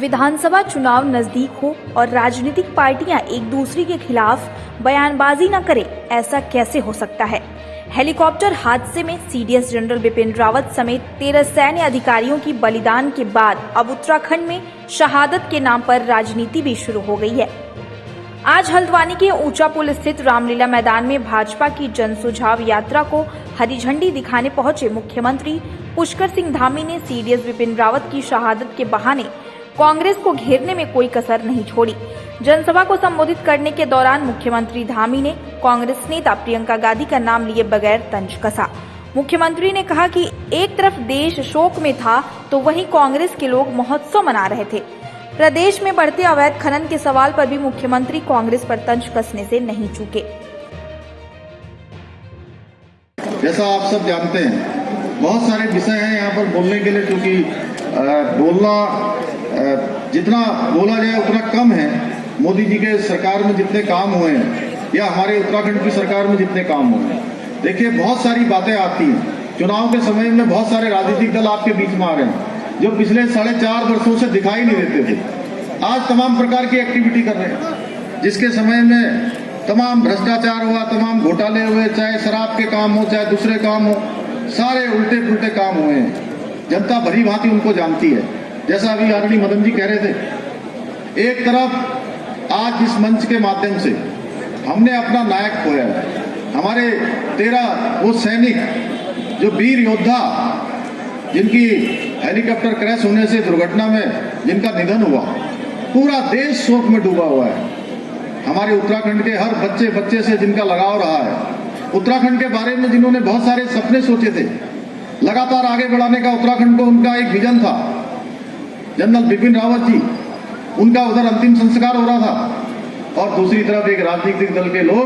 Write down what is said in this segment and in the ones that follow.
विधानसभा चुनाव नजदीक हो और राजनीतिक पार्टियां एक दूसरे के खिलाफ बयानबाजी न करें, ऐसा कैसे हो सकता है। हेलीकॉप्टर हादसे में सीडीएस जनरल बिपिन रावत समेत 13 सैन्य अधिकारियों की बलिदान के बाद अब उत्तराखंड में शहादत के नाम पर राजनीति भी शुरू हो गई है। आज हल्द्वानी के ऊंचा पुल स्थित रामलीला मैदान में भाजपा की जन सुझाव यात्रा को हरी झंडी दिखाने पहुंचे मुख्यमंत्री पुष्कर सिंह धामी ने सीडीएस बिपिन रावत की शहादत के बहाने कांग्रेस को घेरने में कोई कसर नहीं छोड़ी। जनसभा को संबोधित करने के दौरान मुख्यमंत्री धामी ने कांग्रेस नेता प्रियंका गांधी का नाम लिए बगैर तंज कसा। मुख्यमंत्री ने कहा कि एक तरफ देश शोक में था तो वहीं कांग्रेस के लोग महोत्सव मना रहे थे। प्रदेश में बढ़ते अवैध खनन के सवाल पर भी मुख्यमंत्री कांग्रेस पर तंज कसने से नहीं चूके। जैसा आप सब जानते हैं, बहुत सारे विषय हैं यहाँ पर बोलने के लिए, क्योंकि जितना बोला जाए उतना कम है। मोदी जी के सरकार में जितने काम हुए हैं या हमारे उत्तराखंड की सरकार में जितने काम हुए हैं, देखिए बहुत सारी बातें आती हैं। चुनाव के समय में बहुत सारे राजनीतिक दल आपके बीच में आ रहे हैं जो पिछले 4.5 वर्षों से दिखाई नहीं देते थे। आज तमाम प्रकार की एक्टिविटी कर रहे हैं, जिसके समय में तमाम भ्रष्टाचार हुआ, तमाम घोटाले हुए, चाहे शराब के काम हो चाहे दूसरे काम हो, सारे उल्टे पुल्टे काम हुए हैं। जनता भली भांति उनको जानती है। जैसा अभी आदरणीय मदन जी कह रहे थे, एक तरफ आज इस मंच के माध्यम से हमने अपना नायक खोया है। हमारे 13 वो सैनिक जो वीर योद्धा, जिनकी हेलीकॉप्टर क्रैश होने से दुर्घटना में जिनका निधन हुआ, पूरा देश शोक में डूबा हुआ है। हमारे उत्तराखंड के हर बच्चे से जिनका लगाव रहा है, उत्तराखंड के बारे में जिन्होंने बहुत सारे सपने सोचे थे, लगातार आगे बढ़ाने का उत्तराखंड को उनका एक विजन था। जनरल बिपिन रावत जी, उनका उधर अंतिम संस्कार हो रहा था और दूसरी तरफ एक राजनीतिक दल के लोग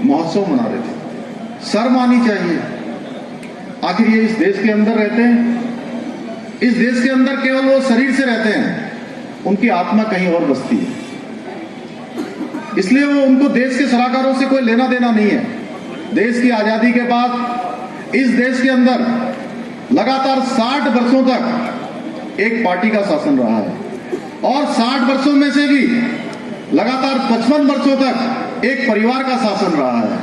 महोत्सव मना रहे थे। शर्म आनी चाहिए। आखिर ये इस देश के अंदर रहते हैं, इस देश के अंदर केवल वो शरीर से रहते हैं, उनकी आत्मा कहीं और बसती है। इसलिए वो उनको देश के सलाहकारों से कोई लेना देना नहीं है। देश की आजादी के बाद इस देश के अंदर लगातार 60 वर्षों तक एक पार्टी का शासन रहा है और 60 वर्षों में से भी लगातार 55 वर्षों तक एक परिवार का शासन रहा है।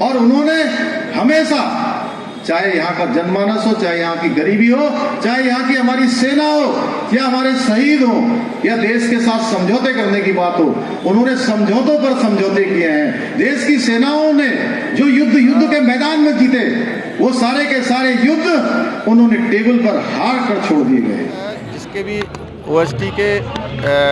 और उन्होंने हमेशा, चाहे यहाँ का जनमानस हो, चाहे यहाँ की गरीबी हो, चाहे यहाँ की हमारी सेना हो या हमारे शहीद हो या देश के साथ समझौते करने की बात हो, उन्होंने समझौतों पर समझौते किए हैं। देश की सेनाओं ने जो युद्ध के मैदान में जीते, वो सारे के सारे युद्ध उन्होंने टेबल पर हार कर छोड़ दिए गए। जिसके भी ओएसटी के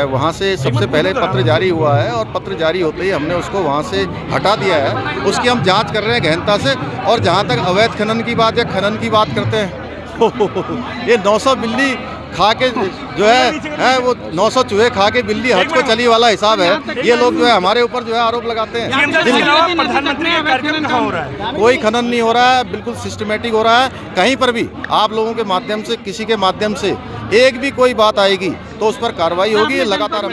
वहाँ से सबसे पहले पत्र जारी हुआ है और पत्र जारी होते ही हमने उसको वहाँ से हटा दिया है। उसकी हम जांच कर रहे हैं गहनता से। और जहाँ तक अवैध खनन की बात या खनन की बात करते हैं, ये 900 बिल्ली खा के जो है वो 900 चूहे खा के बिल्ली हज को चली वाला हिसाब है। ये लोग जो है हमारे ऊपर जो है आरोप लगाते हैं। प्रधानमंत्री का कार्यक्रम कहाँ हो रहा है? कोई खनन नहीं हो रहा है, बिल्कुल सिस्टमेटिक हो रहा है। कहीं पर भी आप लोगों के माध्यम से, किसी के माध्यम से एक भी कोई बात आएगी तो उस पर कार्रवाई होगी। लगातार हम